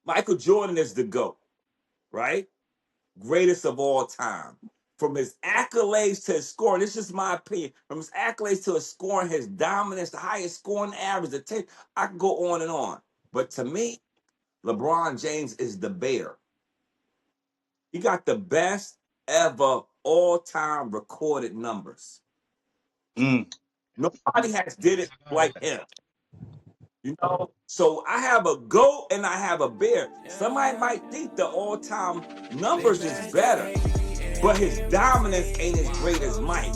Michael Jordan is the GOAT, right? Greatest of all time. From his accolades to his scoring, this is my opinion. From his accolades to his scoring, his dominance, the highest scoring average, I can go on and on. But to me, LeBron James is the bear. He got the best ever all-time recorded numbers. Mm. Nobody has did it like him. You know, so I have a goat and I have a bear. Somebody might think the all-time numbers is better, but his dominance ain't as great as Mike.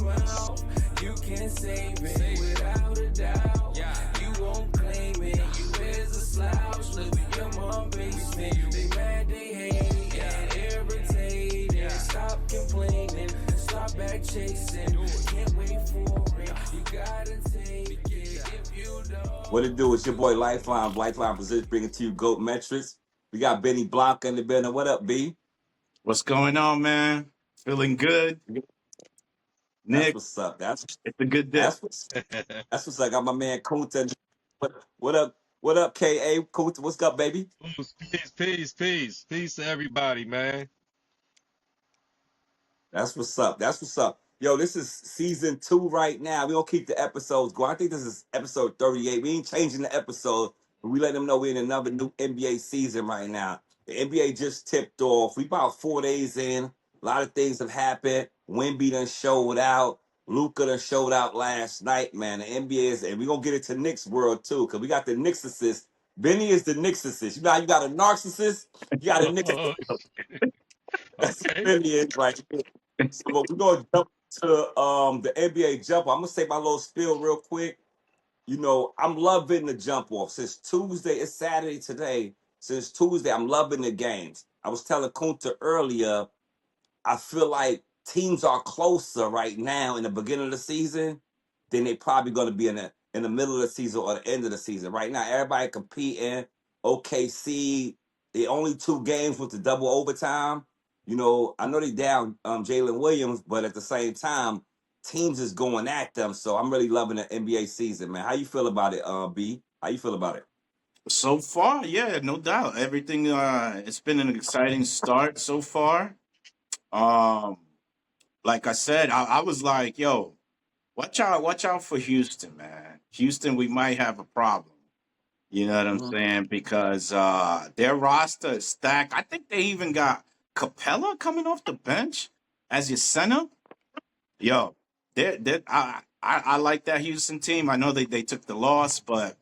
You can save it without a doubt. You won't claim it. You is a slouch. Live in your mom basement. They mad, they hate, and irritated. Stop complaining. Stop back chasing. Can't wait for it. You gotta take it if you don't. What it do? It's your boy Lifeline Position, bringing to you GOAT metrics. We got Benny Blanco in the building. What up, B? What's going on, man? Feeling good, That's Nick? what's up. It's a good day. That's what's up. I got my man Kunte. What up? What up, Ka? Kunte, what's up, baby? Peace to everybody, man. That's what's up. That's what's up. Yo, this is season 2 right now. We don't keep the episodes going. I think this is episode 38. We ain't changing the episode, but we let them know we're in another new NBA season right now. The NBA just tipped off. We about 4 days in. A lot of things have happened. Wemby done showed out. Luka done showed out last night, man. The NBA is, and we're going to get it to Knicks World, too, because we got the KNICKSISIST. Benny is the KNICKSISIST. You know how you got a narcissist? You got a Oh, KNICKSISIST. That's what okay. Benny is right here. So we're gonna jump to the NBA jump. I'm gonna say my little spiel real quick. You know, I'm loving the jump off since Tuesday. It's Saturday today. Since Tuesday, I'm loving the games. I was telling Kunta earlier, I feel like teams are closer right now in the beginning of the season than they probably going to be in the middle of the season or the end of the season. Right now, everybody competing. OKC, the only 2 games with the double overtime. You know, I know they down Jalen Williams, but at the same time, teams is going at them. So I'm really loving the NBA season, man. How you feel about it, B? How you feel about it? So far, yeah, no doubt. Everything it's been an exciting start so far. Um, like I said, I was like, yo, watch out for Houston, man. Houston, we might have a problem. You know what I'm Mhm. saying? Because their roster is stacked. I think they even got Capella coming off the bench as your center. Yo, I like that Houston team. I know they took the loss, but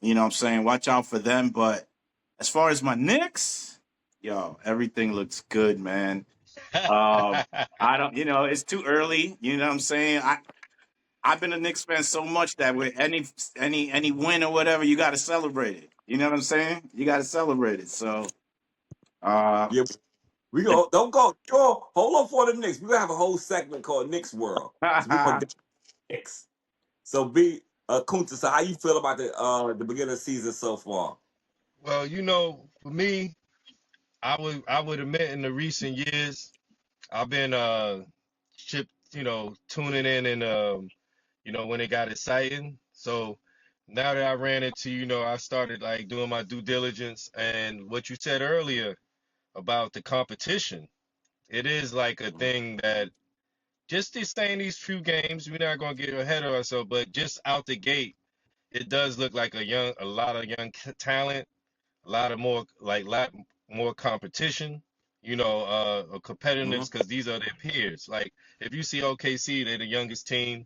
you know what I'm saying, watch out for them. But as far as my Knicks, yo, everything looks good, man. I don't, it's too early. You know what I'm saying? I've been a Knicks fan so much that with any win or whatever, you got to celebrate it. You know what I'm saying? You got to celebrate it. So, uh, Yeah, we go. Don't go. Yo, hold on for the Knicks. We're gonna have a whole segment called Knicks World because we're gonna get Knicks. So, B, Kunta, so how you feel about the beginning of the season so far? Well, for me, I would admit in the recent years, I've been chip, tuning in and when it got exciting. So now that I ran into, I started like doing my due diligence and what you said earlier about the competition. It is like a Mhm. thing that just to stay in these few games, we're not gonna get ahead of ourselves, but just out the gate, it does look like a lot of young talent, a lot of more like lot more competition, Mhm. competitiveness because these are their peers. Like if you see OKC, they're the youngest team.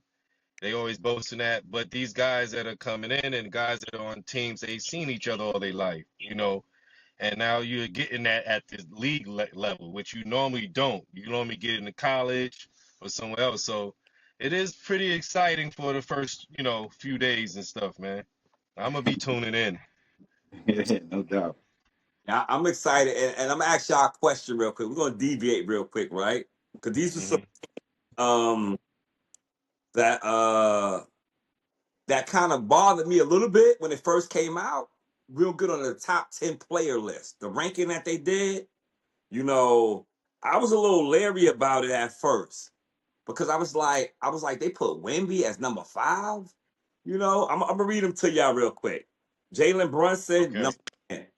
They always boasting that, but these guys that are coming in and guys that are on teams, they've seen each other all their life, and now you're getting that at the league level, which you normally don't. You normally get into college or somewhere else. So it is pretty exciting for the first, few days and stuff, man. I'm gonna be tuning in. no doubt. Yeah, I'm excited, and I'm gonna ask y'all a question real quick. We're gonna deviate real quick, right? Because these are some Hmm. um that that kind of bothered me a little bit when it first came out. Real good on the top 10 player list. The ranking that they did, you know, I was a little leery about it at first because I was like, they put Wemby as number 5. I'm gonna read them to y'all real quick. Jalen Brunson, Okay.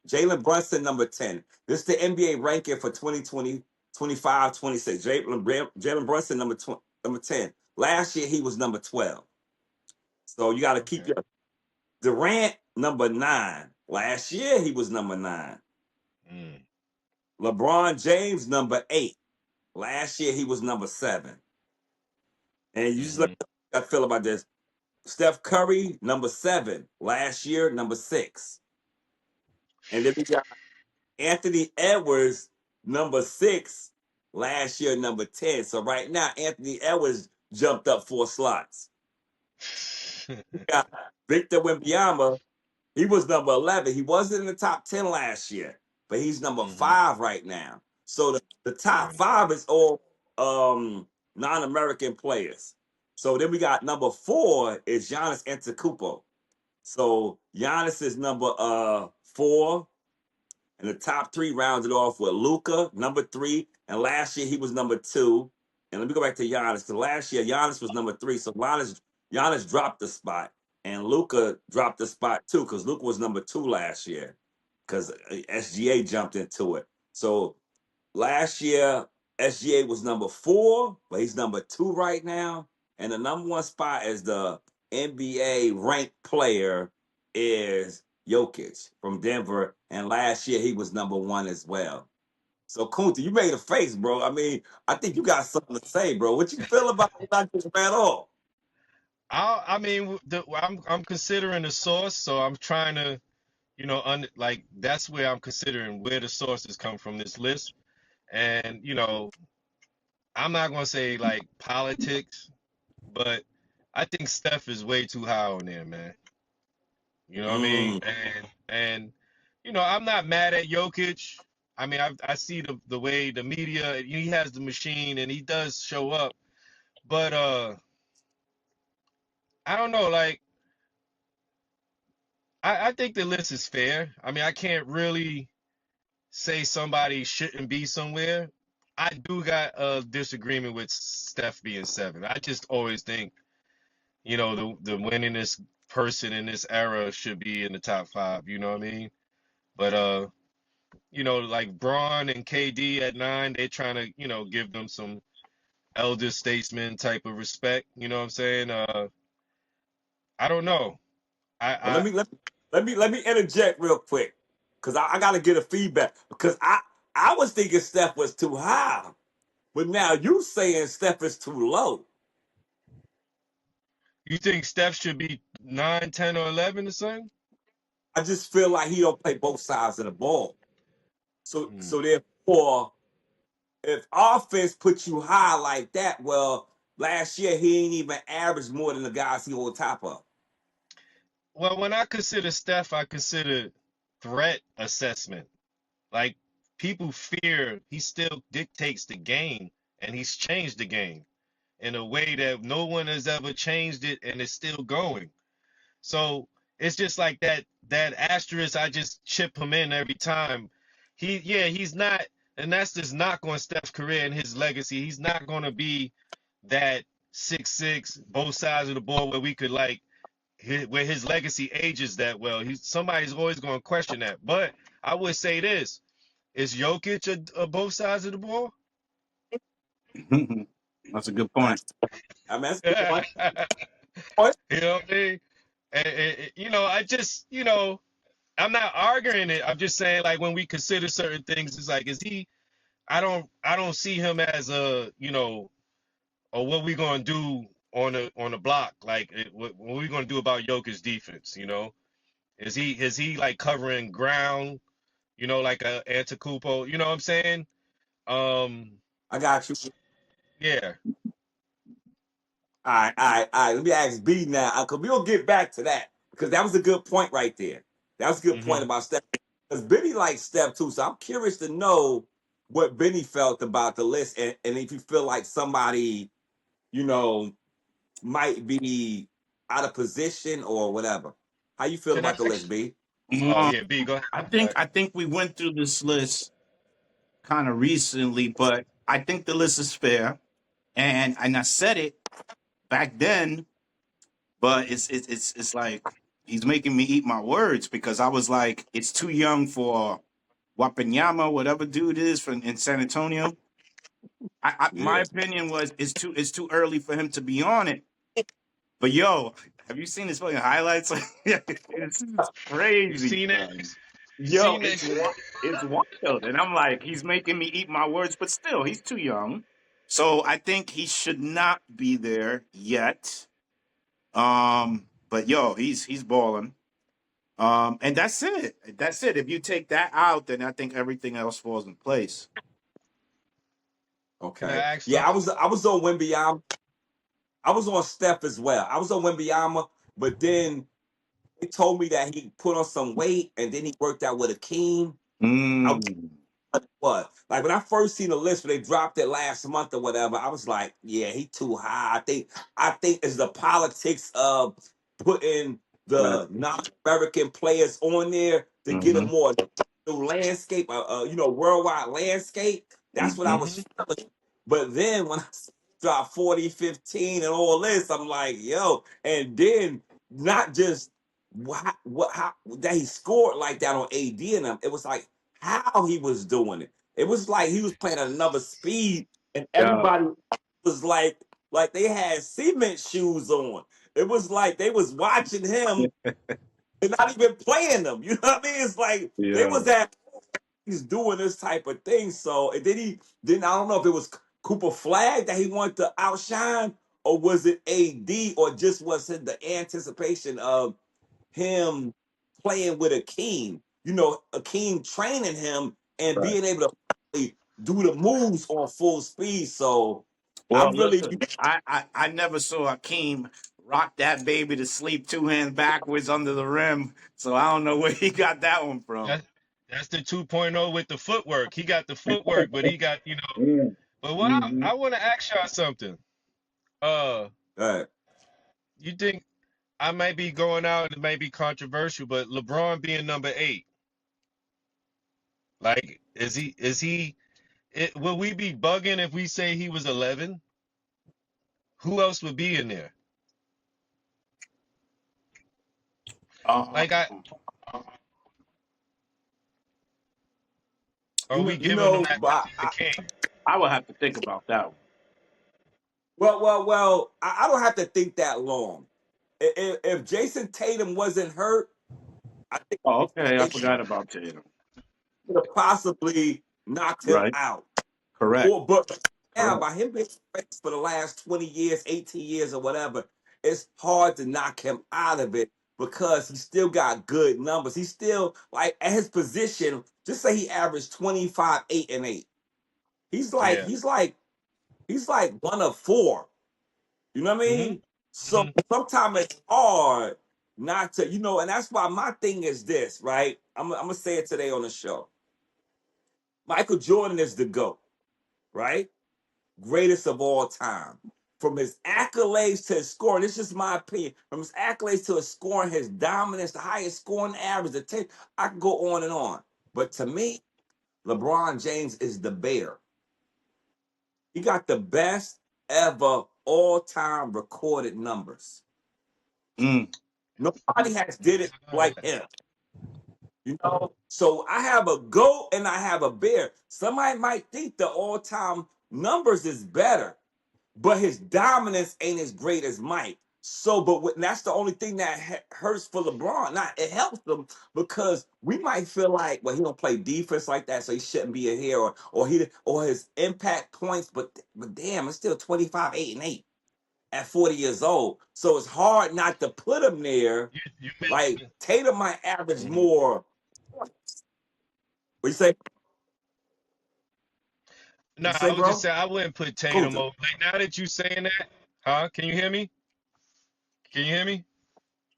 Jalen Brunson, number 10. This is the NBA ranking for 2020, 25, 26. Jalen Brunson, number 10. Last year, he was number 12. So you got to keep Okay. your Durant, number 9. Last year, he was number 9. Mm. LeBron James, number 8. Last year, he was number 7. And you just let Mm-hmm. me know how I feel about this. Steph Curry, number 7. Last year, number 6. And then we got Anthony Edwards, number 6. Last year, number 10. So right now, Anthony Edwards jumped up 4 slots. We got Victor Wembanyama. He was number 11. He wasn't in the top 10 last year, but he's number Mm-hmm. 5 right now. So the top Yeah. 5 is all non-American players. So then we got number 4 is Giannis Antetokounmpo. So Giannis is number 4, and the top 3 rounded off with Luca, number 3, and last year he was number 2. And let me go back to Giannis, because last year Giannis was number 3, so Giannis dropped the spot, and Luca dropped the spot too, because Luca was number 2 last year, because SGA jumped into it. So last year, SGA was number 4, but he's number 2 right now. And the number 1 spot as the NBA ranked player is Jokic from Denver. And last year he was number 1 as well. So Kunte, you made a face, bro. I mean, I think you got something to say, bro. What you feel about what I just read off? I mean, I'm considering the source, so I'm trying to, like that's where I'm considering where the sources come from this list. And, I'm not gonna say like politics, but I think Steph is way too high on there, man. You know what I mean? Mm, And I'm not mad at Jokic. I mean, I see the way the media, he has the machine and he does show up, but I don't know, like I think the list is fair. I mean, I can't really say somebody shouldn't be somewhere. I do got a disagreement with Steph being 7. I just always think, the winningest person in this era should be in the top 5, you know what I mean? But like Braun and KD at 9, they're trying to, give them some elder statesman type of respect, you know what I'm saying? I don't know. but I let me interject real quick. Cause I gotta get a feedback. Because I was thinking Steph was too high. But now you saying Steph is too low. You think Steph should be 9, 10, or 11 or something? I just feel like he don't play both sides of the ball. So Hmm. so therefore, if offense puts you high like that, well, last year he ain't even averaged more than the guys he on top of. Well, when I consider Steph, I consider threat assessment. Like people fear he still dictates the game, and he's changed the game in a way that no one has ever changed it, and it's still going. So it's just like that asterisk. I just chip him in every time. He's not, and that's just knock on Steph's career and his legacy. He's not going to be that 6'6", both sides of the ball where we could like where his legacy ages that well. Somebody's always going to question that. But I would say this: is Jokic a both sides of the ball? That's a good I, point. I mean, that's You a good point. Point. know what I mean? I just, I'm not arguing it. I'm just saying, like, when we consider certain things, it's like, is he? I don't see him as a, or what we gonna do on the block? Like, what we gonna do about Jokic defense? Is he like covering ground? Like a Antetokounmpo? You know what I'm saying? Um, I got you. yeah. All right. Let me ask B now, because we'll get back to that because that was a good point right there. That was a good point Hmm. about Steph. Because Benny likes Steph too, so I'm curious to know what Benny felt about the list, and if you feel like somebody, you know, might be out of position or whatever. How you feel Can I about the list, ask? B? Oh Um, yeah, B, go ahead. I Go think ahead. I think we went through this list kind of recently, but I think the list is fair, and I said it back then, but it's like he's making me eat my words because I was like, it's too young for Wapanyama, whatever dude is from in San Antonio. My Yeah. opinion was it's too early for him to be on it. But yo, have you seen his fucking highlights? This is You crazy. seen that? You Yo, seen it's that? it's wild, and I'm like, he's making me eat my words, but still, he's too young. So I think he should not be there yet. But yo, he's balling. And that's it. That's it. If you take that out, then I think everything else falls in place. Can I Okay. ask Yeah, something? I was on Wimbyama. I was on Steph as well. I was on Wimbyama, but then he told me that he put on some weight and then he worked out with Akeem. I Mm, what? Like when I first seen the list when they dropped it last month or whatever, I was like, yeah, he too high. I think it's the politics of putting right. the non-American players on there to get a Mm-hmm. more new landscape, worldwide landscape. That's what I Mm-hmm. was feeling. But then when I dropped 40, 15 and all this, I'm like, yo, and then not just how that he scored like that on AD and them. It was like how he was doing it. It was like he was playing at another speed, and Yeah. everybody was like they had cement shoes on. It was like they was watching him and not even playing them. You know what I mean? It's like they Yeah. was at he's doing this type of thing. So and then I don't know if it was Cooper Flag that he wanted to outshine, or was it AD, or just was it the anticipation of him playing with Akeem, Akeem training him and Right. being able to really do the moves on full speed. So Well, I'm really, listen, I never saw Akeem rock that baby to sleep two hands backwards under the rim. So I don't know where he got that one from. That, that's the 2.0 with the footwork. He got the footwork, but he got, Mm. But what Mm-hmm. I want to ask y'all something. Uh, uh, you think I might be going out and it might be controversial, but LeBron being number 8, like, will we be bugging if we say he was 11? Who else would be in there? Uh, Like, are we you giving him know, that but the king? I would have to think about that one. I don't have to think that long. If Jason Tatum wasn't hurt, I think Oh, okay. I they forgot about Tatum. could have possibly knocked him Right. out. Correct. Or but now Correct. by him being friends for the last 20 years, 18 years or whatever, it's hard to knock him out of it because he still got good numbers. He's still like at his position, just say he averaged 25, 8, and 8. He's like, Yeah. he's like, he's like one of four. You know what I hmm mean? So hmm sometimes it's hard not to, and that's why my thing is this, right? I'm gonna say it today on the show. Michael Jordan is the GOAT, right? Greatest of all time. From his accolades to his scoring, this is my opinion. From his accolades to his scoring, his dominance, the highest scoring average, I can go on and on. But to me, LeBron James is the bear. He got the best ever all-time recorded numbers. Mm. Nobody has did it like him. So I have a goat and I have a bear. Somebody might think the all-time numbers is better, but his dominance ain't as great as Mike. So, that's the only thing that hurts for LeBron. Not it helps them because we might feel like, well, he don't play defense like that, so he shouldn't be in here, or his impact points. But damn, it's still 25, 8, and 8 at 40 years old. So it's hard not to put him there. You Like mentioned. Tatum might average Mhm. more. What you say? What No, you say, I was just bro? saying I wouldn't put Tatum Kunta. over. Like now that you saying that, huh? Can you hear me? Can you hear me?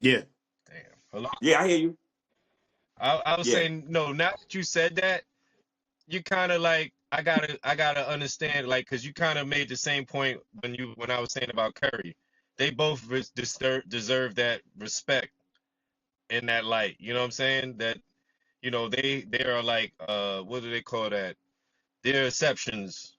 Yeah. Damn. Hello. Yeah, I hear you. I was Yeah. saying no. Now that you said that, you kind of like I gotta understand like because you kind of made the same point when I was saying about Curry. They both deserve that respect in that light. You know what I'm saying? That they are like what do they call that? They're exceptions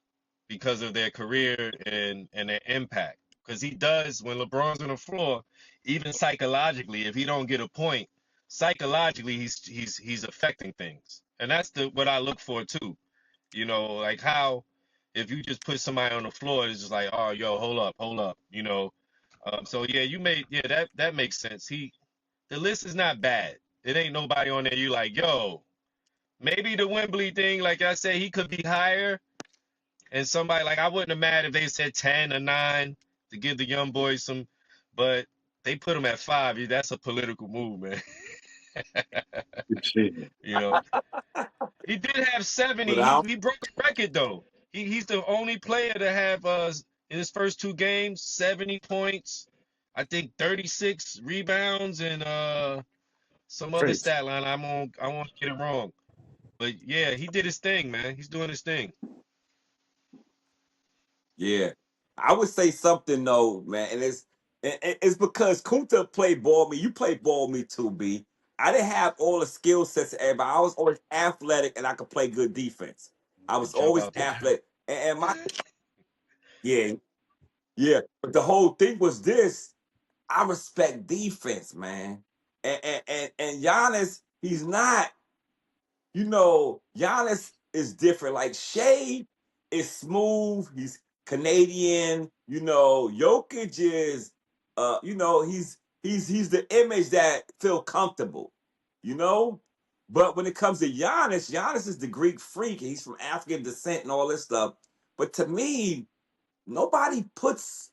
because of their career and their impact. Because he does when LeBron's on the floor, even psychologically, if he don't get a point, psychologically he's affecting things, and that's what I look for too. You know, like how if you just put somebody on the floor, it's just like, oh, yo, hold up, you know. So yeah, that makes sense. The list is not bad. It ain't nobody on there you like, yo, maybe the Wembley thing, like I said, he could be higher. And somebody like I wouldn't have mad if they said 10 or 9 to give the young boys some, but they put him at 5. That's a political move, man. Shit. You know, he did have 70. But I He broke a record though. He's the only player to have in his first 2 games 70 points. I think 36 rebounds and some other Crazy. stat line. I won't get it wrong. But yeah, he did his thing, man. He's doing his thing. Yeah, I would say something though, man, and it's because Kunta played ball with me. You played ball with me too, B. I didn't have all the skill sets of everybody. I was always athletic and I could play good defense. I And was jump always out the gym. athletic, and my yeah, yeah. But the whole thing was this: I respect defense, man, and Giannis, he's not. Giannis is different. Like Shea is smooth. He's Canadian. Jokic is, he's the image that feel comfortable. You know, but when it comes to Giannis, Giannis is the Greek freak. He's from African descent and all this stuff. But to me, nobody puts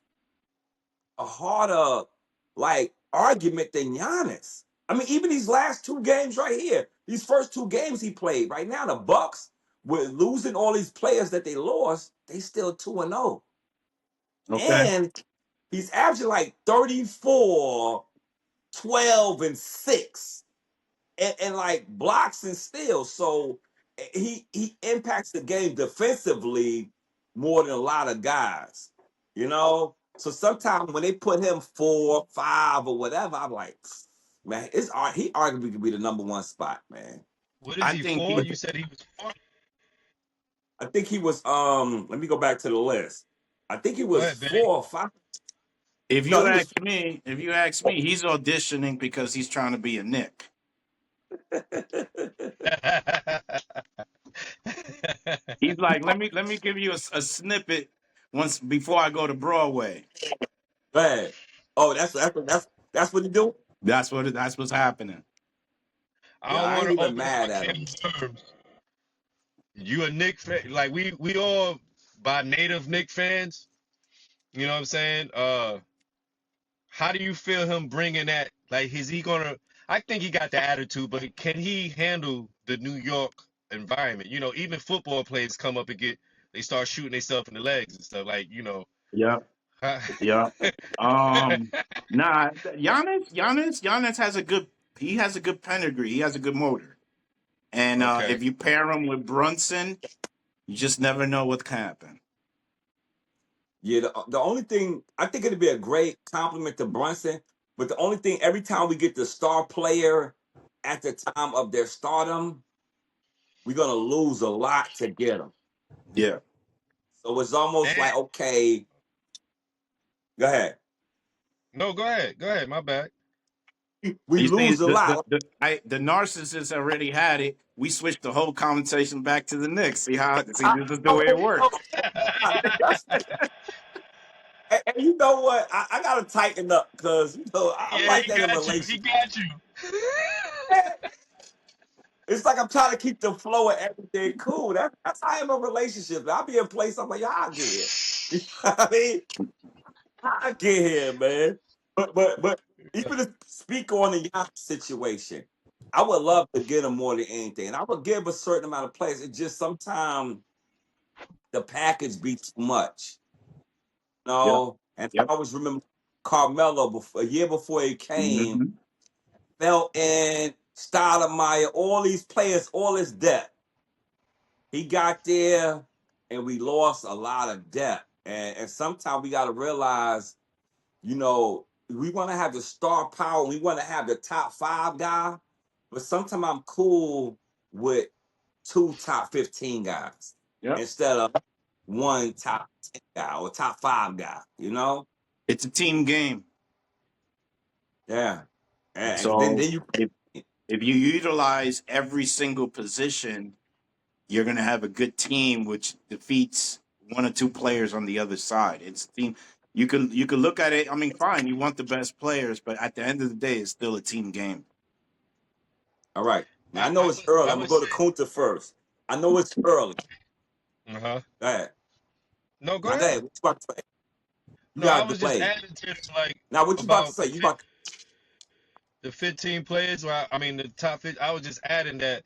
a harder like argument than Giannis. I mean, even these last 2 games right here, these first 2 games he played, right now the Bucks with losing all these players that they lost, they still 2-0. Okay. And he's averaging like 34, 12, and 6. And like blocks and steals. So he impacts the game defensively more than a lot of guys, you know. So sometimes when they put him 4, 5, or whatever, I'm like, man, he arguably could be the number 1 spot, man. What is I he think for? You said he was 4? I think he was let me go back to the list. I think he Go was ahead, Benny. 4 or 5. if No, you he was ask me, he's auditioning because he's trying to be a Nick. He's like, let me give you a snippet once before I go to Broadway. bad. Oh, that's what he do? That's what's happening. I Yeah, don't I want ain't to even open up mad a at can him. of worms. You a Nick fan? Like we all by native Nick fans. You know what I'm saying? How do you feel him bringing that? Like, is he gonna? I think he got the attitude, but can he handle the New York environment? You know, even football players come up and they start shooting themselves in the legs and stuff. Like, you know. Yeah, yeah. Nah, Giannis has a good pedigree. He has a good motor. And Okay. if you pair him with Brunson, you just never know what can happen. Yeah, the only thing I think it'd be a great compliment to Brunson, but the only thing every time we get the star player at the time of their stardom, we're gonna lose a lot to get them. Yeah. So it's almost And like okay, go ahead. no, go ahead. Go ahead. My bad. We You see, lose a lot. the narcissist already had it. We switched the whole conversation back to the Knicks. See, I, this is the way it works. and you know what? I gotta tighten up because I'm Yeah, like he that in a got you. He relationship. got you. It's like I'm trying to keep the flow of everything cool. That's how I am in relationships. I'll be in place. I'm like, y'all get here. You know what I mean? I get here, man. But even to speak on the Giannis situation, I would love to get him more than anything. And I would give a certain amount of players. It's just sometimes the package be too much. Yep. And I Yep. always remember Carmelo a year before he came, Hmm. fell in, Stoudemire, all these players, all this depth. He got there and we lost a lot of depth. And sometimes we got to realize, we want to have the star power. We want to have the top 5 guy, but sometimes I'm cool with 2 top 15 guys Yep. instead of 1 top 10 guy or top 5 guy. It's a team game. Yeah. And then So you if you utilize every single position, you're going to have a good team, which defeats one or two players on the other side. It's team. You could look at it. I mean, fine, you want the best players, but at the end of the day, it's still a team game. all right. Now I, I know I it's would early. I I'm gonna would go to say. Kunta first. I know it's early. Uh-huh. Go ahead. No, go Now go ahead. ahead. What you about to say? You No, I got a was just delay. adding to like Now what you about to about say? You about the 15 players. Well, I mean the top 50. I was just adding that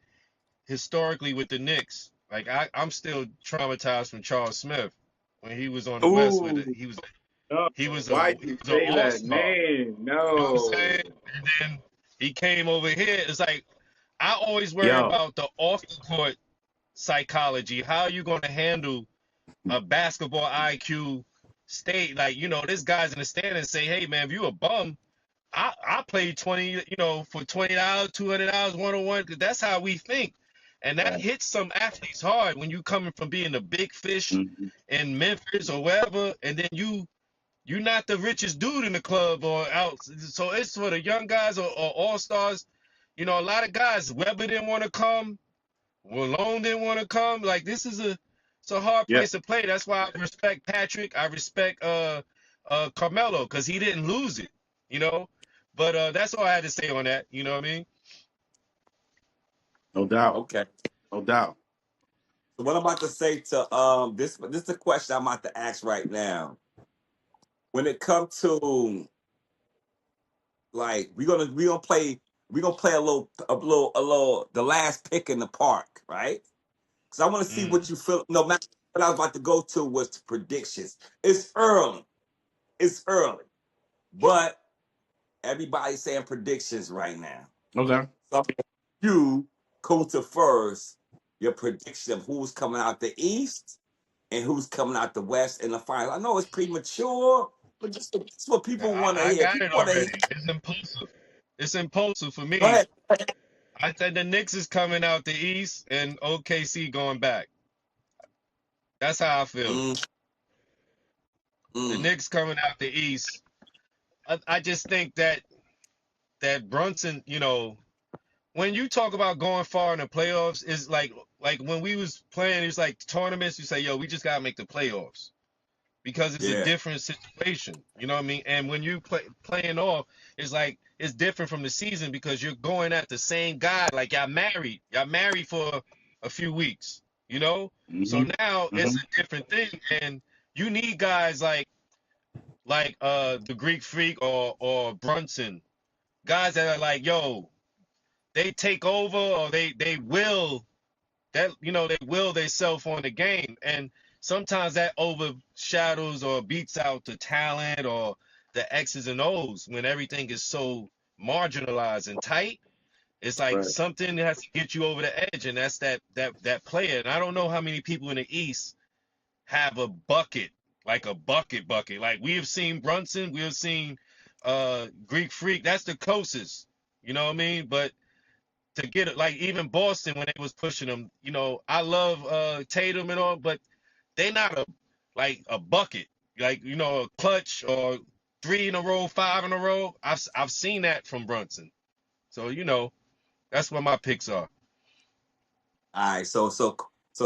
historically with the Knicks, like I'm still traumatized from Charles Smith when he was on the West with it. Ooh, He was no, he was a why'd he you was an say all that star. name? You know what I'm No. saying? And then he came over here. It's like I always worry Yo, about the off the court psychology. How are you going to handle a basketball IQ state? Like this guy's in the stand and say, hey man, if you a bum, I played 20, for $20, $200, 101, because that's how we think. And that right. hits some athletes hard when you coming from being a big fish Mhm. in Memphis or wherever, and then you're not the richest dude in the club or out. So it's for the young guys or all stars. A lot of guys, Weber didn't want to come, Malone didn't want to come. Like it's a hard Yeah, place to play. That's why I respect Patrick. I respect Carmelo because he didn't lose it. You know, but that's all I had to say on that. You know what I mean? no doubt, okay. no doubt. So what I'm about to say to this is the question I'm about to ask right now. When it comes to like we're gonna play a little the last pick in the park, right? Because I want to see Mm. what you feel. No matter what I was about to go to was the predictions. It's early. It's early. But everybody's saying predictions right now. Okay. So you go to first your prediction of who's coming out the East and who's coming out the West in the final. I know it's premature, but this is what people want to I hear. got People it want to hear. already. It's impulsive. It's impulsive for Go me. ahead. I said the Knicks is coming out the East and OKC going back. That's how I feel. Mm, The mm. Knicks coming out the East. I just think that Brunson, when you talk about going far in the playoffs, is like when we was playing, it's like tournaments. You say, yo, we just gotta make the playoffs because it's a Yeah. different situation. You know what I mean? And when you playing off, it's like it's different from the season because you're going at the same guy. Like y'all married for a few weeks. You know, so Hmm. now it's Hmm. a different thing, and you need guys like the Greek Freak or Brunson, guys that are like, yo, they take over or they will that they will themselves on the game, and sometimes that overshadows or beats out the talent or the X's and O's when everything is so marginalized and tight. It's like Right. something that has to get you over the edge, and that's that player. And I don't know how many people in the East have a bucket, like a bucket. Like we have seen Brunson, we have seen Greek Freak. That's the closest. You know what I mean? But to get it, like even Boston when they was pushing them, I love Tatum and all, but they not a bucket, like a clutch or 3 in a row, 5 in a row. I've seen that from Brunson, so that's what my picks are. All right. So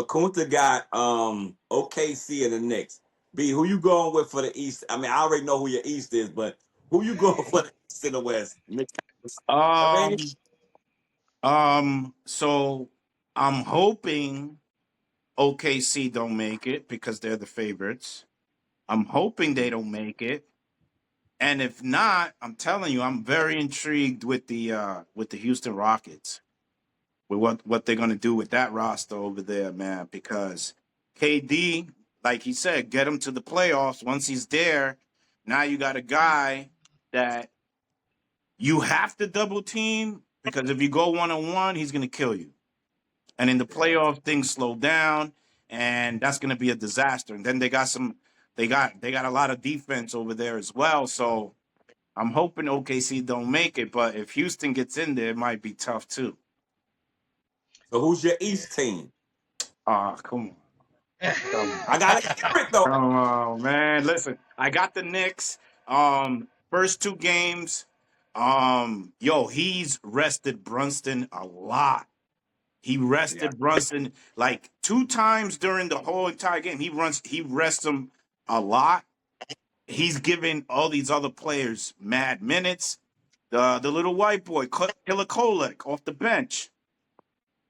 Kunta got OKC and the Knicks. B, who you going with for the East? I mean, I already know who your East is, but who you going for the East and the West? Knicks. I mean, Um. So I'm hoping OKC don't make it because they're the favorites. I'm hoping they don't make it. And if not, I'm telling you, I'm very intrigued with the Houston Rockets, with what they're gonna do with that roster over there, man. Because KD, like he said, get him to the playoffs. Once he's there, now you got a guy that you have to double team because if you go 1-on-1, he's gonna kill you. And in the yeah. playoffs, things slow down, and that's gonna be a disaster. And then they got a lot of defense over there as well. So I'm hoping OKC don't make it, but if Houston gets in there, it might be tough too. So who's your East team? Ah, come on. Come on. I gotta hear it though. Come on, man. Listen, I got the Knicks. First two games, He's rested Brunson a lot. He Yeah. rested Brunson like 2 times during the whole entire game. He rests him a lot. He's giving all these other players mad minutes. The little white boy, Killer Kolek, off the bench,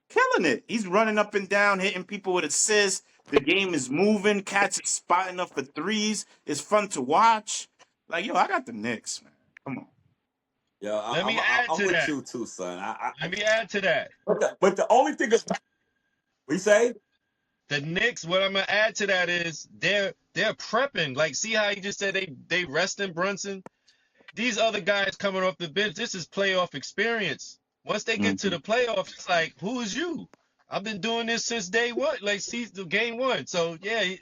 killing it. He's running up and down, hitting people with assists. The game is moving. Cats is spotting up for threes. It's fun to watch. Like, yo, I got the Knicks, man. Come on. Yeah, Let me add I'm to with that. you too, son. Let me add to that. But the only thing is, we say, The Knicks, what I'm gonna add to that is they're prepping. Like, see how he just said they resting Brunson? These other guys coming off the bench, this is playoff experience. Once they get to Mhm. the playoffs, it's like, who is you? I've been doing this since day one, like season game one. So yeah,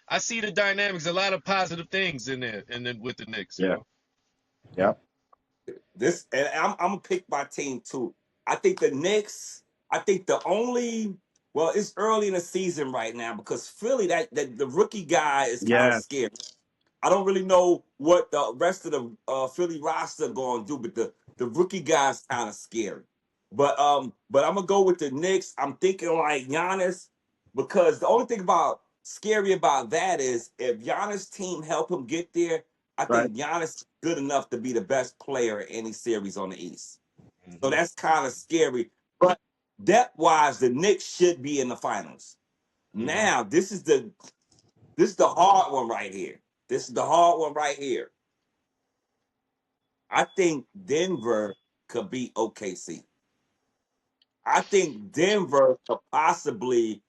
I see the dynamics, a lot of positive things in there, and then with the Knicks, you Yeah. know. Yeah. this, and I'm gonna pick my team too. I think the Knicks. I think the only, well, it's early in the season right now because Philly, that the rookie guy is kind of Yeah. scary. I don't really know what the rest of the Philly roster going to do, but the rookie guy's kind of scary. But I'm gonna go with the Knicks. I'm thinking like Giannis because the only thing about scary about that is if Giannis' team help him get there, I Right. think Giannis is good enough to be the best player in any series on the East. So Hmm. that's kind of scary. But depth wise, the Knicks should be in the finals. Hmm. Now this is the hard one right here. This is the hard one right here. I think Denver could beat OKC. I think Denver could possibly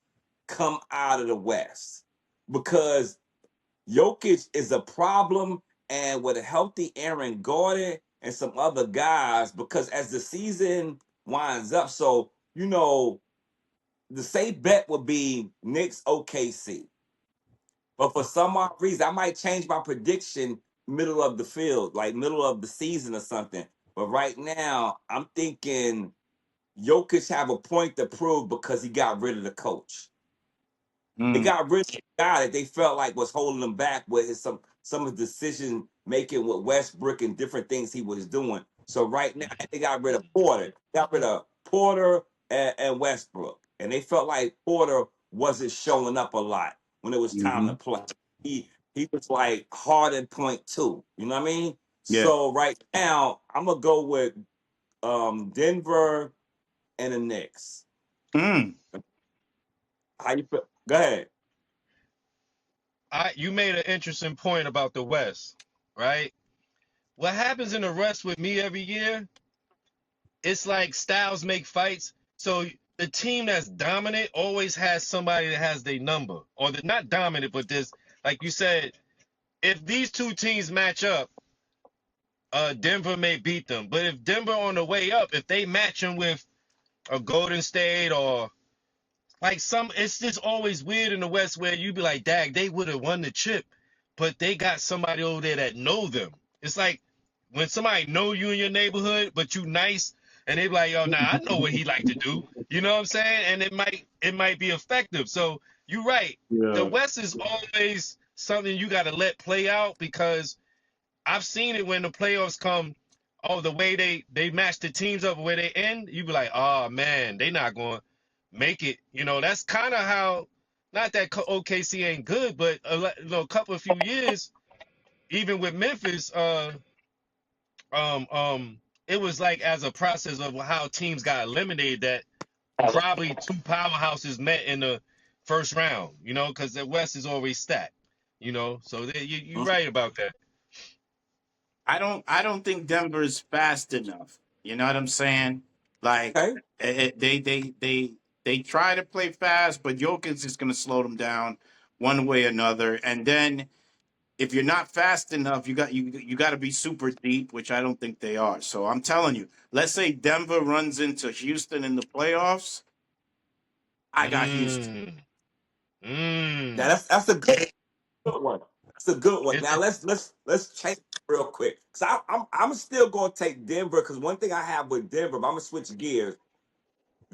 come out of the West because Jokic is a problem, and with a healthy Aaron Gordon and some other guys, because as the season winds up, so the safe bet would be Knicks OKC. But for some odd reason, I might change my prediction middle of the field, like middle of the season or something. But right now, I'm thinking Jokic have a point to prove because he got rid of the coach. They Mm. got rid of the guy that they felt like was holding them back with some of his decision making with Westbrook and different things he was doing. So right now they got rid of Porter, got rid of Porter and Westbrook, and they felt like Porter wasn't showing up a lot when it was time to Hmm. play. He was like hard at point two. You know what I mean? Yeah. So right now I'm gonna go with Denver and the Knicks. Mm. How you feel? Go ahead. You made an interesting point about the West, right? What happens in the West with me every year? It's like styles make fights. So the team that's dominant always has somebody that has their number, or the not dominant, but this, like you said, if these two teams match up, Denver may beat them. But if Denver on the way up, if they match them with a Golden State or like it's just always weird in the West where you be like, dag, they would have won the chip, but they got somebody over there that know them. It's like when somebody know you in your neighborhood, but you nice, and they be like, yo, nah, I know what he like to do. You know what I'm saying? And it might be effective. So you're right. The Yeah. West is always something you got to let play out because I've seen it when the playoffs come. Oh, the way they match the teams up where they end, you be like, oh man, they not going to make it. That's kind of how. Not that OKC ain't good, but a couple of few years, even with Memphis, um, um, it was like as a process of how teams got eliminated that probably two powerhouses met in the first round. Because the West is always stacked. So you're right about that. I don't think Denver is fast enough. You know what I'm saying? Like Okay. they try to play fast, but Jokic is going to slow them down one way or another. And then if you're not fast enough, you got to be super deep, which I don't think they are. So I'm telling you, let's say Denver runs into Houston in the playoffs, I got Houston. Mm. Now Mm. that's a good one. That's a good one. Is Now it? let's change it real quick because I'm still going to take Denver because one thing I have with Denver, but I'm gonna switch gears.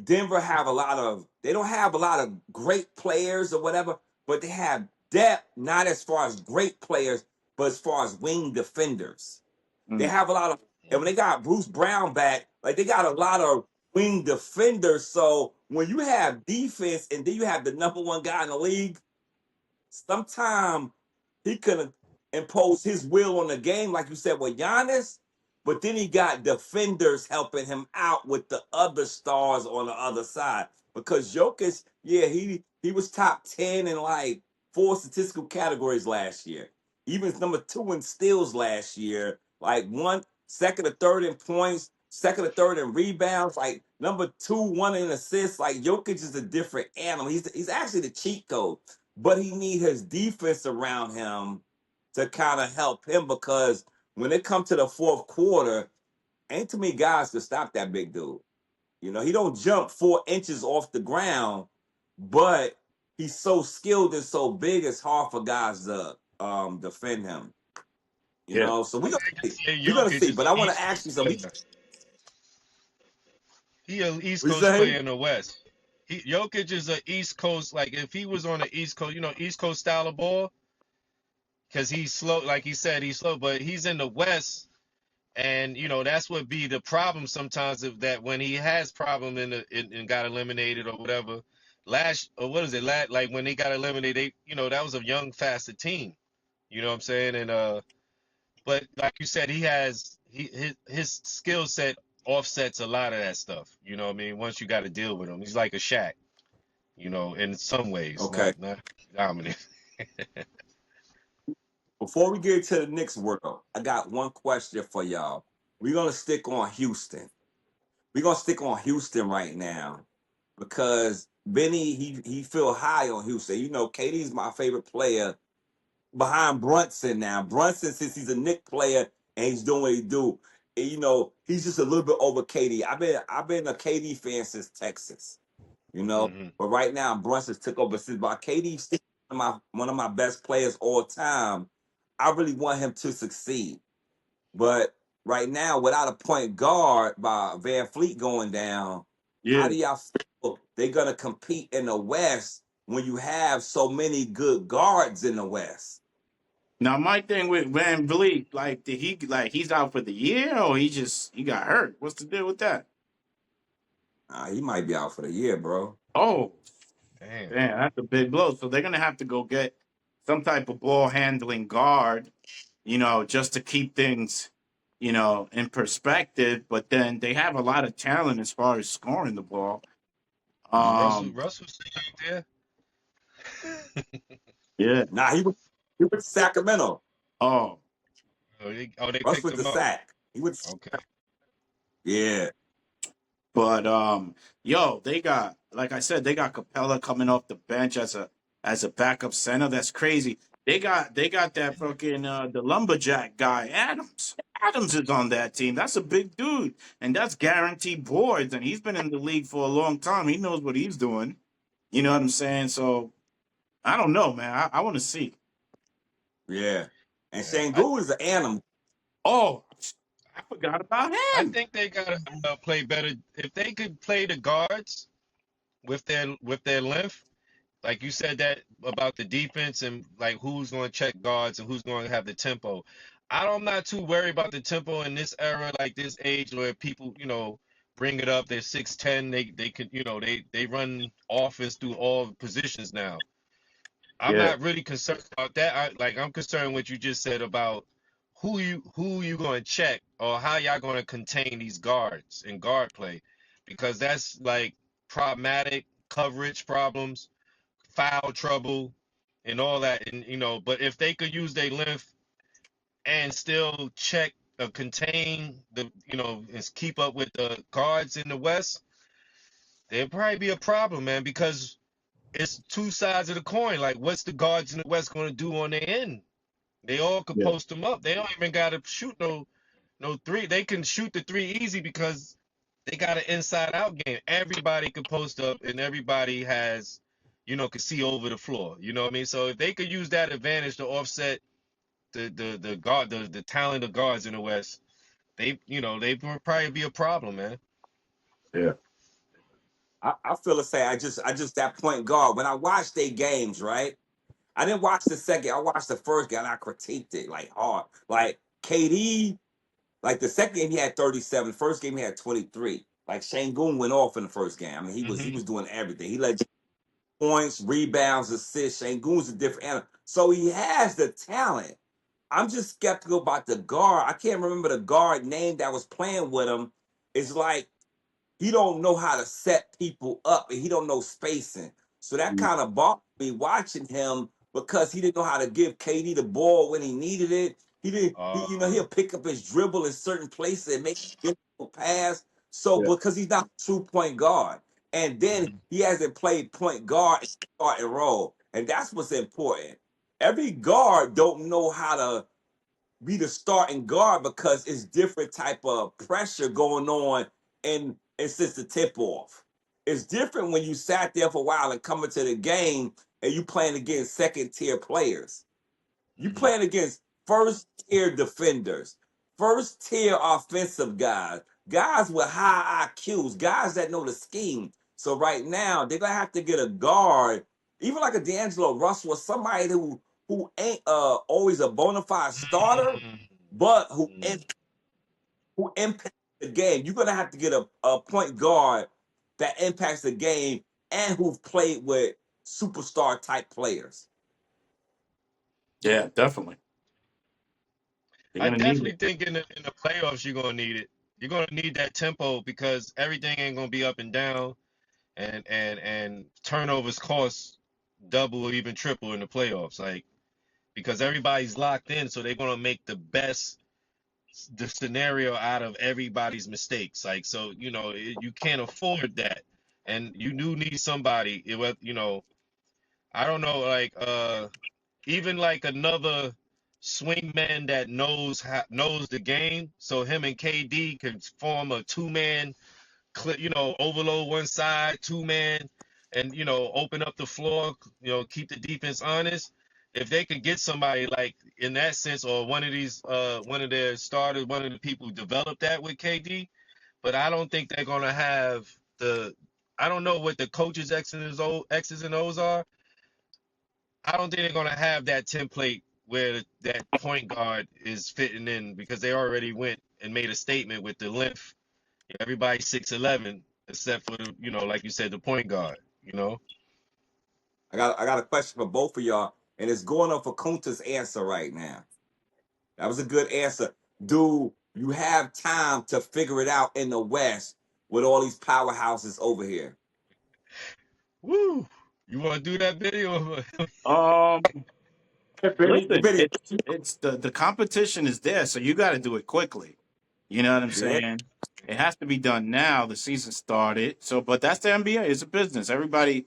Denver have a lot of they don't have a lot of great players or whatever, but they have depth. Not as far as great players, but as far as wing defenders. They Mm. have a lot of And when they got Bruce Brown back, like they got a lot of wing defenders. So when you have defense and then you have the number one guy in the league, sometimes he could impose his will on the game, like you said with Giannis, but then he got defenders helping him out with the other stars on the other side. Because Jokic, yeah, he was top 10 in like 4 statistical categories last year. Even number 2 in steals last year, like one, second or third in points, second or third in rebounds, like number 2, 1 in assists. Like Jokic is a different animal. He's actually the cheat code, but he need his defense around him to kind of help him, because when it comes to the fourth quarter, ain't too many guys to stop that big dude. You know, he don't jump 4 inches off the ground, but he's so skilled and so big, it's hard for guys to defend him. You Yeah. know, so I can say we're gonna Jokic see. is an But I want to East ask you Coast something. player. He an East We Coast say, player in the West. Jokic is an East Coast, like if he was on the East Coast, East Coast style of ball, because he's slow, like he said, he's slow, but he's in the West, and that's what be the problem sometimes, of that when he has problem and got eliminated or whatever. What is it? Like when they got eliminated, that was a young, faster team. You know what I'm saying? And but like you said, his skill set offsets a lot of that stuff. You know what I mean? Once you got to deal with him, he's like a Shaq. In some ways, okay, not dominant. before we get to the Knicks world, I got one question for y'all. We're gonna stick on Houston. We're gonna stick on Houston right now because Benny he feel high on Houston. You know, KD's my favorite player behind Brunson now. Brunson, since he's a Knick player and he's doing what he do, and, you know, he's just a little bit over KD. I've been a KD fan since Texas, you know. Hmm. But right now Brunson's took over since, but KD's still one of my best players all time. I really want him to succeed. But right now, without a point guard by Van Fleet going down, how Yeah. do y'all feel they're gonna compete in the West when you have so many good guards in the West? Now my thing with Van Vliet, like, did he he's out for the year or he got hurt? What's the deal with that? He might be out for the year, bro. Oh, Damn. man, that's a big blow. So they're gonna have to go get some type of ball handling guard, just to keep things, in perspective. But then they have a lot of talent as far as scoring the ball. Is Russell Um, Russell still out there? yeah. Nah, he went to Sacramento. Oh, Oh, they Russ picked went to him up. Sac. He went. Okay. Yeah, but yo, they got, like I said, they got Capella coming off the bench as a backup center. That's crazy. They got that fucking the lumberjack guy, Adams. Adams is on that team. That's a big dude, and that's guaranteed boards. And he's been in the league for a long time. He knows what he's doing. You know what I'm saying? So I don't know, man. I want to see. yeah. And Yeah. Shane I Gould is an animal. Oh, I forgot about I him. think they gotta play better. If they could play the guards with their length, like you said that about the defense and like who's going to check guards and who's going to have the tempo. I'm not too worried about the tempo in this era, like this age, where people, bring it up. They're 6'10". They could, they run offense through all positions now. I'm Yeah, not really concerned about that. I'm concerned what you just said about who you going to check or how y'all going to contain these guards in guard play, because that's like problematic coverage problems, foul trouble, and all that. And but if they could use their length and still check or contain and keep up with the guards in the West, there'd probably be a problem, man, because it's two sides of the coin. Like, what's the guards in the West going to do on their end? They all could yeah, post them up. They don't even got to shoot no three. They can shoot the three easy because they got an inside out game. Everybody can post up and everybody has, can see over the floor. You know what I mean? So if they could use that advantage to offset the talent of guards in the West, they would probably be a problem, man. yeah. I feel the same. I just that point guard. When I watch their games, right? I didn't watch the second. I watched the first game. And I critiqued it like hard. Like KD. Like the second game he had 37. First game he had 23. Like Şengün went off in the first game. I mean, he Hmm. was doing everything. He led points, rebounds, assists. Şengün's a different animal. So he has the talent. I'm just skeptical about the guard. I can't remember the guard name that was playing with him. It's like he don't know how to set people up and he don't know spacing. So that kind of bothered me watching him because he didn't know how to give KD the ball when he needed it. He didn't, you know, he'll pick up his dribble in certain places and make a pass. So Yeah. because he's not a true point guard. And then Hmm. he hasn't played point guard and start and roll. And that's what's important. Every guard don't know how to be the starting guard because it's different type of pressure going on and since the tip off. It's different when you sat there for a while and coming to the game and you playing against second tier players. You Hmm. playing against first tier defenders, first tier offensive guys, guys with high IQs, guys that know the scheme. So right now they're gonna have to get a guard, even like a D'Angelo Russell or somebody who ain't always a bona fide starter, but who impacts the game. You're gonna have to get a point guard that impacts the game and who've played with superstar type players. Yeah, definitely. They're I gonna need it. definitely think in the playoffs you're gonna need it. You're gonna need that tempo because everything ain't gonna be up and down, and turnovers cost double or even triple in the playoffs. Like because everybody's locked in, so they're gonna make the scenario out of everybody's mistakes. Like so, you can't afford that, and you do need somebody. I don't know, like even like another swingman that knows the game, so him and KD can form a two-man, overload one side, two-man, and open up the floor, keep the defense honest. If they can get somebody like in that sense, or one of their starters, one of the people who developed that with KD, but I don't think they're gonna have the. I don't know what the coaches X's and O's are. I don't think they're gonna have that template where that point guard is fitting in because they already went and made a statement with the length. Everybody's 6'11", except for like you said, the point guard. I got a question for both of y'all, and it's going on for Kunte's answer right now. That was a good answer. Do you have time to figure it out in the West with all these powerhouses over here? Woo! You want to do that video? Um, listen, Vinny, it's the competition is there, so you got to do it quickly. You know what I'm yeah, saying? It has to be done now. The season started, so but that's the NBA. It's a business. Everybody,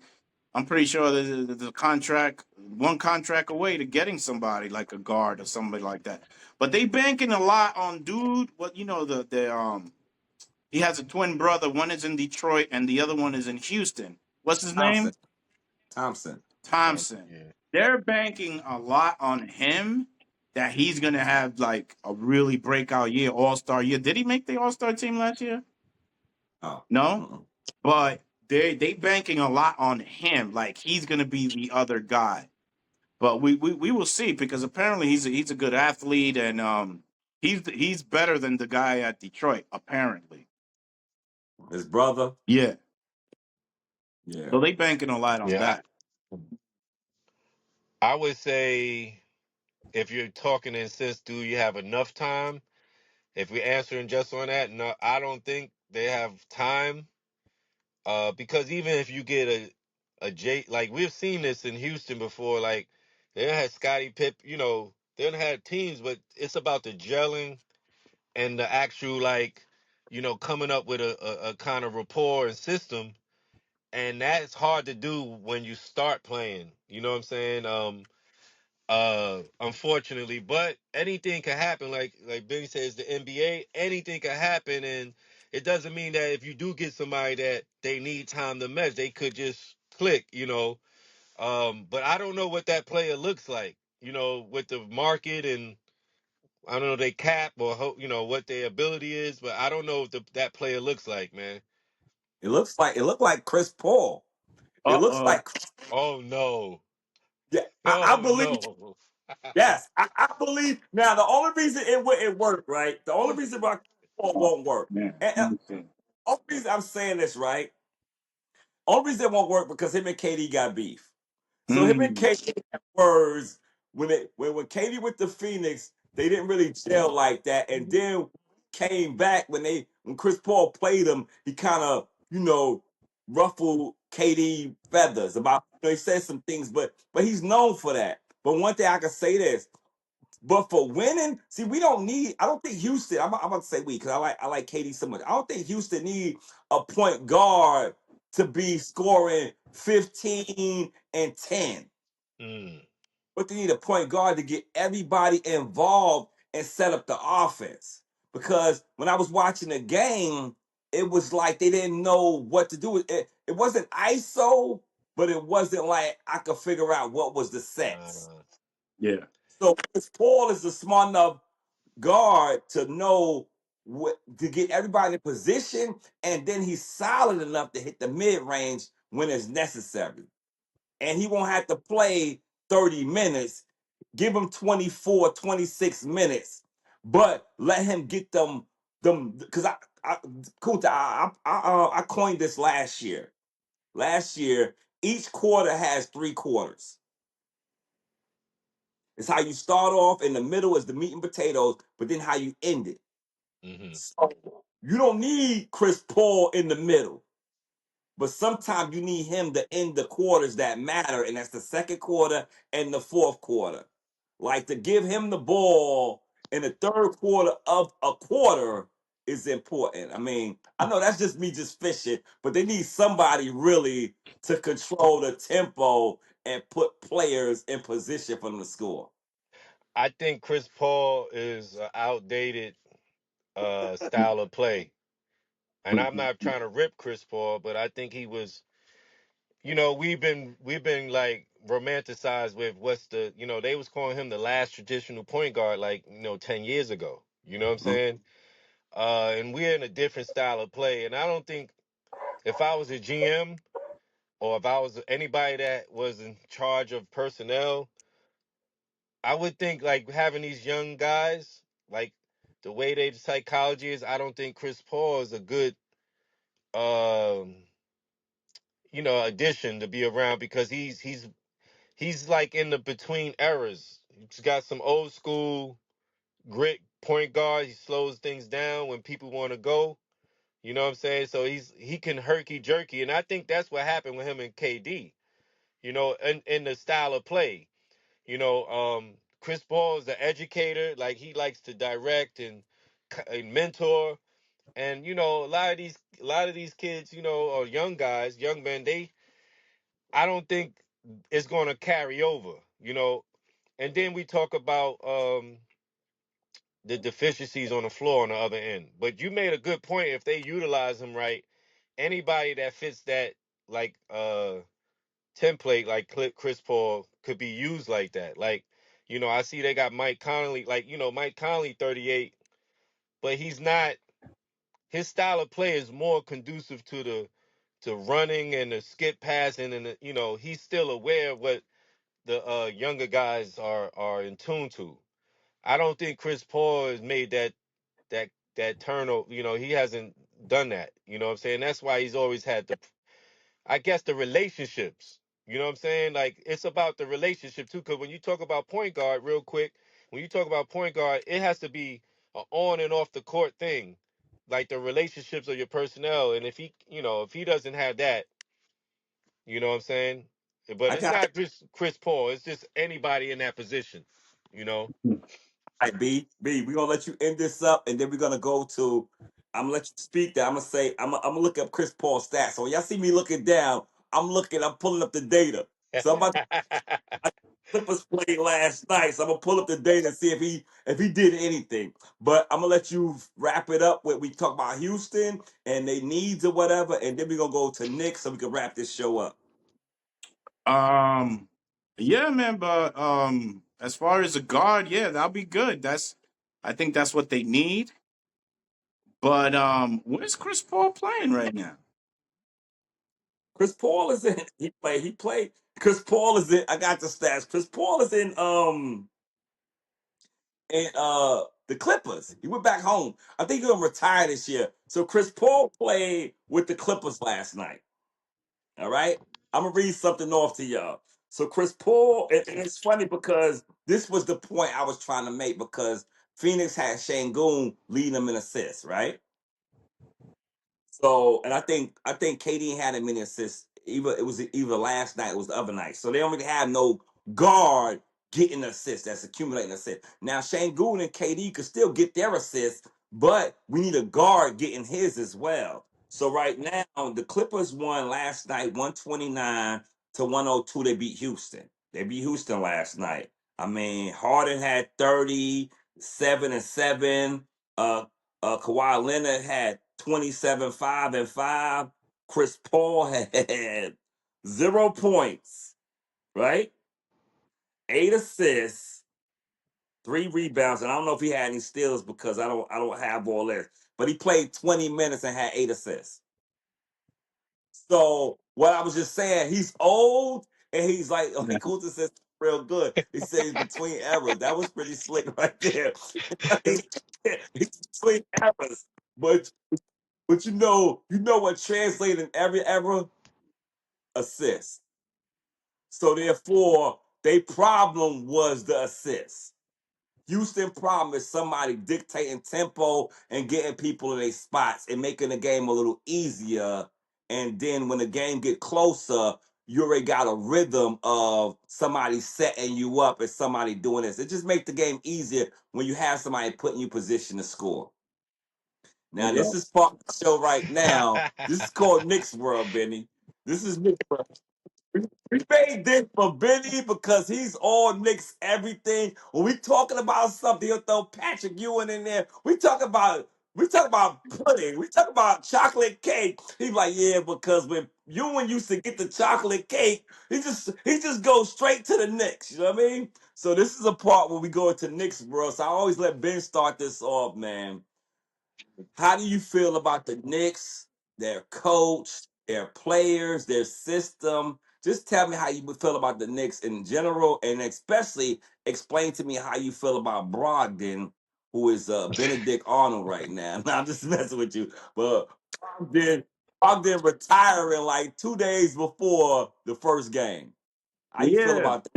I'm pretty sure there's a contract, one contract away to getting somebody like a guard or somebody like that. But they banking a lot on dude. What the he has a twin brother. One is in Detroit and the other one is in Houston. What's his Thompson. name? Thompson. Thompson. Yeah. They're banking a lot on him that he's gonna have like a really breakout year, All Star year. Did he make the All Star team last year? Oh, No, mm-mm. but they banking a lot on him, like he's gonna be the other guy. But we will see because apparently he's a good athlete and he's better than the guy at Detroit apparently. His brother. Yeah, Yeah. so they banking a lot on Yeah. that. I would say if you're talking in sense, do you have enough time? If we're answering just on that, no, I don't think they have time. Because even if you get a J, like we've seen this in Houston before, like they done had Scottie Pipp, they done had teams, but it's about the gelling and the actual like, coming up with a kind of rapport and system, and that's hard to do when you start playing. You know what I'm saying? Unfortunately, but anything can happen. Like Benny says, the NBA, anything can happen, and it doesn't mean that if you do get somebody that they need time to mesh, they could just click. But I don't know what that player looks like, with the market, and I don't know they cap or what their ability is, but I don't know what that player looks like, man. It looked like Chris Paul. It Uh looks oh. like Oh no. yeah, I Oh believe no. Yes, I believe. Now, the only reason it wouldn't work, right? The only reason why Paul won't work, Man, and the only reason I'm saying this, right? Only reason it won't work because him and KD got beef. So him and mm, KD had words when KD went to Phoenix, they didn't really gel like that. And then came back when Chris Paul played him, he kind of ruffled KD feathers about. He said some things, but he's known for that. But one thing I can say this. But for winning, see, we don't need. I don't think Houston. I'm about to say we because I like KD so much. I don't think Houston need a point guard to be scoring 15 and 10. Mm, But they need a point guard to get everybody involved and set up the offense. Because when I was watching the game, it was like they didn't know what to do. It wasn't ISO, but it wasn't like I could figure out what was the sets. uh, yeah. So Chris Paul is a smart enough guard to know what to get everybody in position, and then he's solid enough to hit the mid range when it's necessary. And he won't have to play 30 minutes. Give him 24, 26 minutes, but let him get them because Kunte, I coined this last year. Last year, each quarter has 3 quarters. It's how you start off, in the middle is the meat and potatoes, but then how you end it. hmm. So you don't need Chris Paul in the middle, but sometimes you need him to end the quarters that matter, and that's the second quarter and the fourth quarter. Like to give him the ball in the third quarter of a quarter is important. I mean, I know that's just me just fishing, but they need somebody really to control the tempo and put players in position for them to score. I think Chris Paul is an outdated style of play. And I'm Mhm. not trying to rip Chris Paul, but I think he was, we've been like romanticized with what's they was calling him the last traditional point guard like, 10 years ago. You know what I'm Mhm. saying? And we're in a different style of play. And I don't think if I was a GM or if I was anybody that was in charge of personnel, I would think like having these young guys, like the way they psychology is, I don't think Chris Paul is a good um addition to be around because he's like in the between eras. He's got some old school grit point guard. He slows things down when people want to go. You know what I'm saying? So he can herky jerky, and I think that's what happened with him and KD. In the style of play. Chris Paul is the educator. Like he likes to direct and mentor. And a lot of these kids, or young guys, young men, I don't think it's going to carry over. And then we talk about the deficiencies on the floor on the other end. But you made a good point. If they utilize him right, anybody that fits that like template like Chris Paul could be used like that. Like, I see they got Mike Conley, like, Mike Conley 38, but he's not his style of play is more conducive to running and the skip passing and he's still aware of what the younger guys are in tune to. I don't think Chris Paul has made that turnover. He hasn't done that. You know what I'm saying? That's why he's always had I guess the relationships. You know what I'm saying? Like it's about the relationship too. Because when you talk about point guard, real quick, when you talk about point guard, it has to be an on and off the court thing, like the relationships of your personnel. And if he doesn't have that, you know what I'm saying? But I it's got not just Chris Paul. It's just anybody in that position. You know. right, B. We're gonna let you end this up, and then we're gonna go to. I'm gonna let you speak. That I'm gonna say. I'm gonna look up Chris Paul's stats. So when y'all see me looking down, I'm pulling up the data. So I'm about to Clippers played last night. So I'm gonna pull up the data and see if he did anything. But I'm gonna let you wrap it up when we talk about Houston and their needs or whatever, and then we're gonna go to Knicks so we can wrap this show up. Um, yeah, man. But as far as a guard, yeah, that'll be good. I think that's what they need. But where's Chris Paul playing right now? Chris Paul is in. He played. Chris Paul is in. I got the stats. Chris Paul is in. and the Clippers. He went back home. I think he's gonna retire this year. So Chris Paul played with the Clippers last night. All right. I'm gonna read something off to y'all. So Chris Paul, and it's funny because this was the point I was trying to make because Phoenix had Şengün leading them in assists, right? So, and I think KD had a many assists. Either last night, it was the other night. So they don't really have no guard getting assists that's accumulating assists. Now Şengün and KD could still get their assists, but we need a guard getting his as well. So right now, the Clippers won last night, 129-102. They beat Houston. They beat Houston last night. I mean, Harden had 37-7. Kawhi Leonard had 27, 5, and 5. Chris Paul had 0 points, right? 8 assists, 3 rebounds, and I don't know if he had any steals because I don't have all this. But he played 20 minutes and had 8 assists. So what I was just saying, he's old and he's like Kunte says real good. He says between errors. That was pretty slick right there. He's between errors. But you know what translated in every era? Assist. So therefore, their problem was the assist. Houston problem is somebody dictating tempo and getting people in their spots and making the game a little easier. And then when the game get closer, you already got a rhythm of somebody setting you up and somebody doing this. It just makes the game easier when you have somebody putting you in position to score. Now, this is part of the show right now. This is called Knicks World, Benny. This is Knicks World. We made this for Benny because he's all Knicks everything. When we talking about something, he'll throw Patrick Ewing in there. We talk about pudding. We talk about chocolate cake. He's like, yeah, because when Ewing used to get the chocolate cake, he just goes straight to the Knicks. You know what I mean? So this is a part where we go into Knicks World. So I always let Ben start this off, man. How do you feel about the Knicks, their coach, their players, their system? Just tell me how you would feel about the Knicks in general, and especially explain to me how you feel about Brogdon, who is Benedict Arnold right now. Now I'm just messing with you, but Brogdon, Brogdon retiring like 2 days before the first game. How you feel Yeah. about that?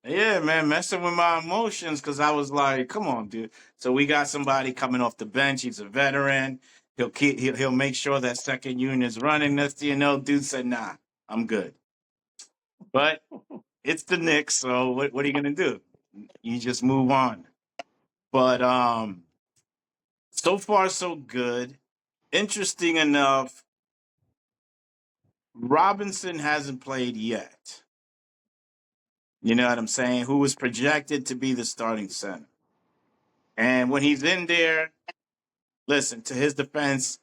Yeah, man, messing with my emotions because I was like, "Come on, dude." So we got somebody coming off the bench. He's a veteran. He'll make sure that second unit is running. Next thing you know, dude said, "Nah, I'm good." But it's the Knicks, so what are you gonna do? You just move on. But so far so good. Interesting enough, Robinson hasn't played yet. You know what I'm saying? Who was projected to be the starting center. And when he's in there, listen, to his defense,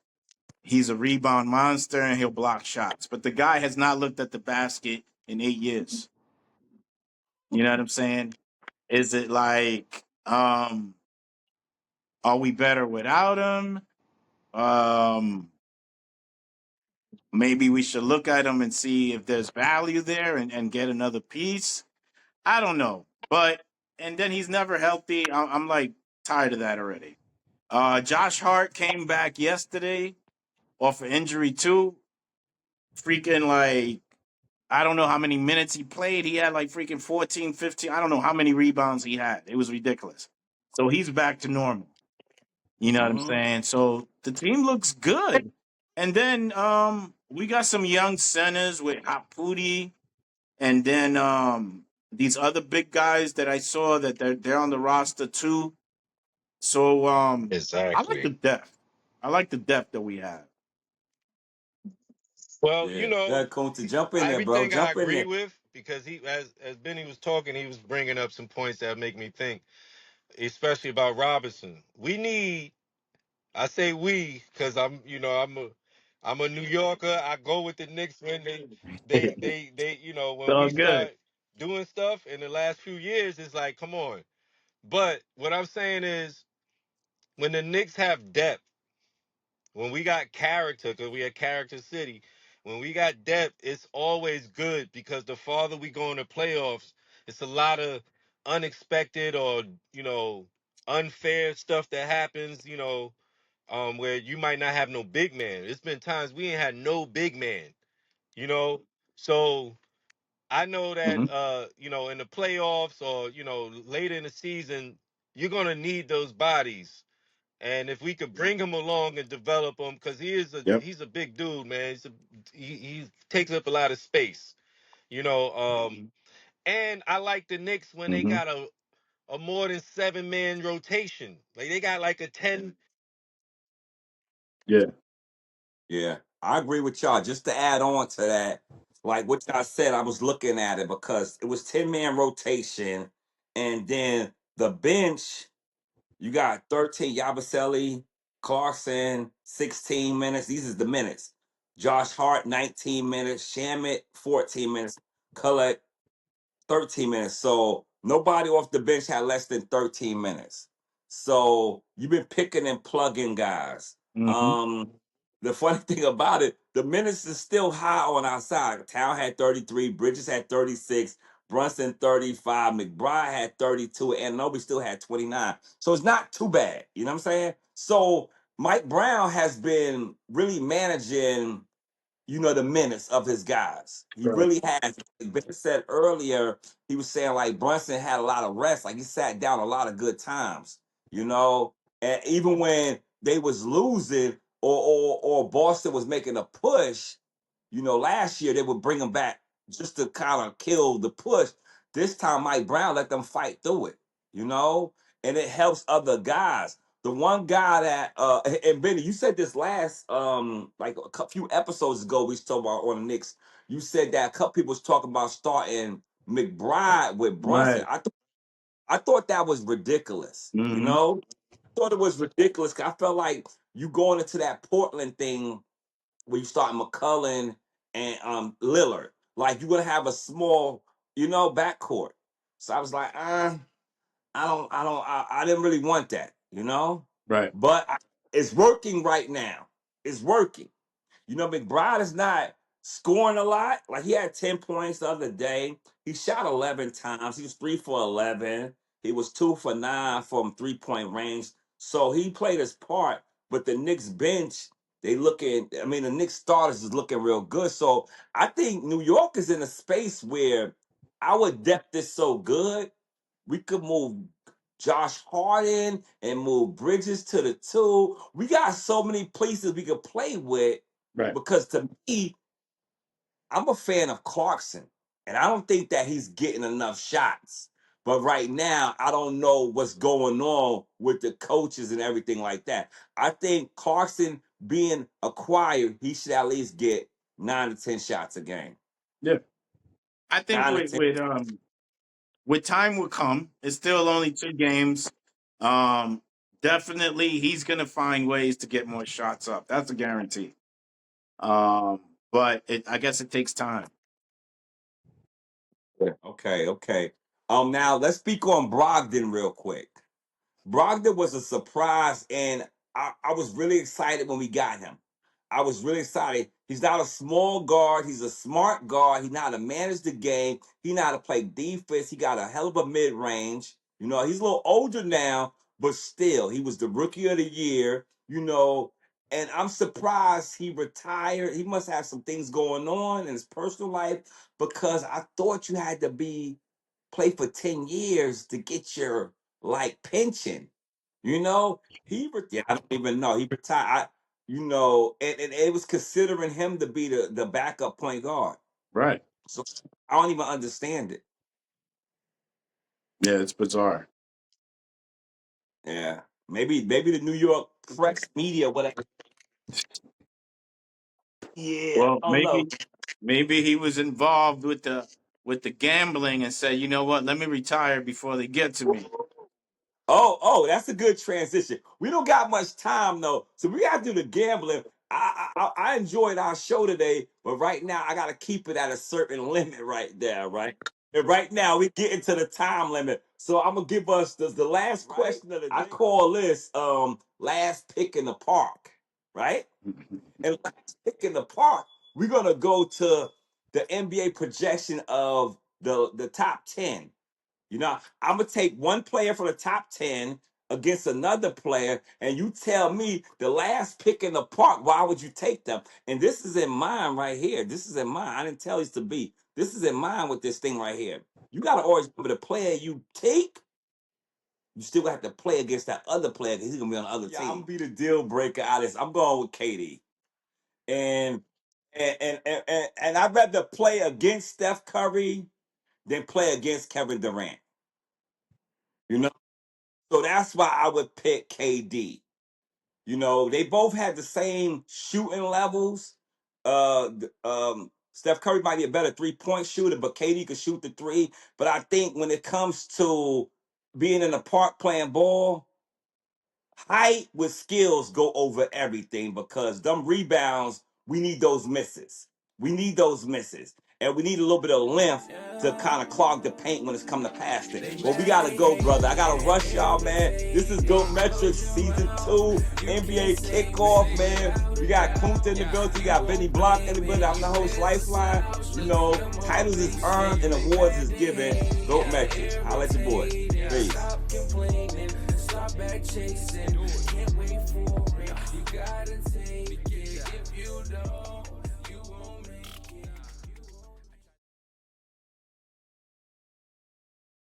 he's a rebound monster and he'll block shots. But the guy has not looked at the basket in 8 years. You know what I'm saying? Is it like, are we better without him? Um, Maybe we should look at him and see if there's value there and get another piece. I don't know. But, and then he's never healthy. I'm like tired of that already. Josh Hart came back yesterday off an injury too. Freaking like, I don't know how many minutes he played. He had like freaking 14, 15. I don't know how many rebounds he had. It was ridiculous. So he's back to normal. You know what I'm Mm-hmm. saying? So the team looks good. And then we got some young centers with Haputi and then these other big guys that I saw that they're on the roster too. So I like the Exactly. depth. I like the depth that we have. Well, Yeah. That coach to jump in there, bro. everything I Jump in agree there. with because he, as Benny was talking, he was bringing up some points that make me think, especially about Robinson. We need. I say we because I'm a New Yorker. I go with the Knicks when they when So we good. start doing stuff in the last few years, it's like, come on. But what I'm saying is when the Knicks have depth, when we got character, because we a character city, when we got depth, it's always good because the farther we go in the playoffs, it's a lot of unexpected or, unfair stuff that happens, where you might not have no big man. It's been times we ain't had no big man, you know. So I know that Hmm. in the playoffs or later in the season, you're gonna need those bodies. And if we could bring him along and develop him, because Yep. he's a big dude, man. He takes up a lot of space, you know. And I like the Knicks when they Hmm. got a more than 7-man rotation. Like they got like a 10. Yeah. Yeah, I agree with y'all. Just to add on to that, like what y'all said, I was looking at it because it was 10-man rotation, and then the bench, you got 13 Yabusele, Clarkson, 16 minutes. These is the minutes. Josh Hart, 19 minutes. Shamit, 14 minutes. Collect, 13 minutes. So nobody off the bench had less than 13 minutes. So you've been picking and plugging guys. Hmm. Um, the funny thing about it, the minutes is still high on our side. Town had 33, Bridges had 36, Brunson 35, McBride had 32, and Noby still had 29. So it's not too bad. You know what I'm saying? So Mike Brown has been really managing, the minutes of his guys. He Right. really has. Like Ben said earlier, he was saying like Brunson had a lot of rest. Like he sat down a lot of good times, And even when they was losing or Boston was making a push, last year they would bring him back just to kind of kill the push. This time Mike Brown let them fight through it, you know, and it helps other guys. The one guy that and Benny, you said this last like few episodes ago we was talking about on the Knicks. You said that a couple people was talking about starting McBride with Brunson. Right. I thought that was ridiculous. Hmm. I thought it was ridiculous 'cause I felt like you going into that Portland thing where you start McCullough and Lillard. Like you're gonna have a small, backcourt. So I was like, I didn't really want that. Right. But it's working right now. It's working. McBride is not scoring a lot. Like he had 10 points the other day. He shot 11 times. He was 3 for 11. He was 2 for 9 from 3-point range. So he played his part. But the Knicks bench, the Knicks starters is looking real good. So I think New York is in a space where our depth is so good. We could move Josh Harden and move Bridges to the 2. We got so many places we could play with Right. because to me, I'm a fan of Clarkson, and I don't think that he's getting enough shots. But right now, I don't know what's going on with the coaches and everything like that. I think Clarkson being acquired, he should at least get 9 to 10 shots a game. Yeah. I think 9 to 10. with time will come. It's still only 2 games. Um, Definitely he's gonna find ways to get more shots up. That's a guarantee. But I guess it takes time. Okay, okay. Now let's speak on Brogdon real quick. Brogdon was a surprise, and I was really excited when we got him. I was really excited. He's not a small guard. He's a smart guard. He know how to manage the game. He know how to play defense. He got a hell of a mid range. He's a little older now, but still, he was the rookie of the year. And I'm surprised he retired. He must have some things going on in his personal life because I thought you had to play for 10 years to get your like pension. Yeah, I don't even know. He retired. And it was considering him to be the backup point guard. Right. So I don't even understand it. Yeah, it's bizarre. Yeah. Maybe the New York press media, whatever. Yeah, Well, I don't know. maybe he was involved with the gambling and said, you know what, let me retire before they get to me. Oh, that's a good transition. We don't got much time though, so we got to do the gambling. I enjoyed our show today, but right now I got to keep it at a certain limit right there, right? And right now we get into the time limit, so I'm gonna give us the last question of the day. I call this last pick in the park, right? And last pick in the park, we're gonna go to the NBA projection of the top 10. I'm gonna take one player from the top 10. against another player, and you tell me the last pick in the park, why would you take them? And this is in mind right here. This is in mind. I didn't tell you to be. This is in mind with this thing right here. You got to always remember the player you take, you still have to play against that other player because he's going to be on the other team. I'm going to be the deal breaker out of this. I'm going with KD. And I'd rather play against Steph Curry than play against Kevin Durant. You know? So that's why I would pick KD. You know, they both had the same shooting levels. Steph Curry might be a better 3-point shooter, but KD could shoot the three. But I think when it comes to being in the park playing ball, height with skills go over everything because them rebounds, we need those misses. We need those misses. And we need a little bit of length to kind of clog the paint when it's come to passing. Well, we got to go, brother. I got to rush y'all, man. This is GOAT Metrics Season 2, NBA kickoff, man. We got Kunte in the building. We got Benny Blanco in the building. I'm the host, Lifeline. You know, titles is earned and awards is given. GOAT Metrics. I'll let your boy. Peace. Back chasing, can't wait for it. You gotta